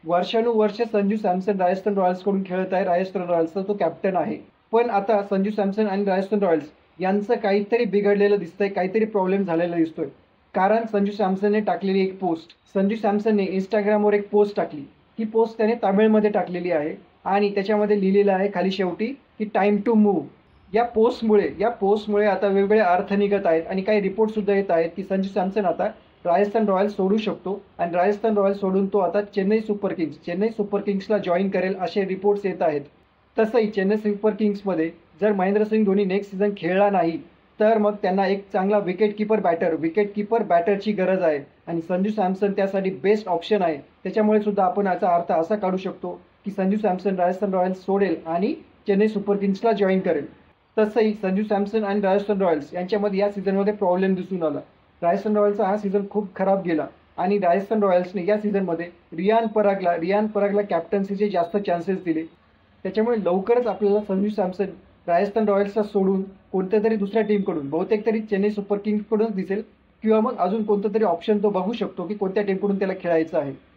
वर्षानुवर्ष संजू सॅमसन राजस्थान रॉयल्सकडून खेळत आहे. राजस्थान रॉयल्सचा तो कॅप्टन आहे. पण आता संजू सॅमसन आणि राजस्थान रॉयल्स यांचं काहीतरी बिघडलेलं दिसतंय, काहीतरी प्रॉब्लेम झालेला दिसतोय. कारण संजू सॅमसनने टाकलेली एक पोस्ट, संजू सॅमसनने इंस्टाग्रामवर एक पोस्ट टाकली. ही पोस्ट त्याने तामिळमध्ये टाकलेली आहे आणि त्याच्यामध्ये लिहिलेलं आहे खाली शेवटी की टाइम टू मूव्ह. या पोस्टमुळे आता वेगवेगळे अर्थ निघत आहेत आणि काही रिपोर्टसुद्धा येत आहेत की संजू सॅमसन आता राजस्थान रॉयल्स सोडू शकतो आणि राजस्थान रॉयल्स सोडून तो आता चेन्नई सुपर किंग्सला जॉईन करेल असे रिपोर्ट्स येत आहेत. तसंही चेन्नई सुपर किंग्समध्ये जर महेंद्रसिंग धोनी नेक्स्ट सीझन खेळला नाही तर मग त्यांना एक चांगला विकेट किपर बॅटरची गरज आहे आणि संजू सॅमसन त्यासाठी बेस्ट ऑप्शन आहे. त्याच्यामुळे सुद्धा आपण याचा अर्थ असा काढू शकतो की संजू सॅमसन राजस्थान रॉयल्स सोडेल आणि चेन्नई सुपर किंग्सला जॉईन करेल. तसंही संजू सॅमसन आणि राजस्थान रॉयल्स यांच्यामध्ये या सीझनमध्ये प्रॉब्लेम दिसून आला. राजस्थान रॉयल्सचा हा सीझन खूप खराब गेला आणि राजस्थान रॉयल्सने या सीझनमध्ये रियान परागला कॅप्टन्सीचे जास्त चान्सेस दिले. त्याच्यामुळे लवकरच आपल्याला संजू सॅमसन राजस्थान रॉयल्सला सोडून कोणत्या तरी दुसऱ्या टीमकडून, बहुतेक तरी चेन्नई सुपर किंग्सकडूनच दिसेल किंवा मग अजून कोणतं तरी ऑप्शन तो बघू शकतो की कोणत्या टीमकडून त्याला खेळायचं आहे.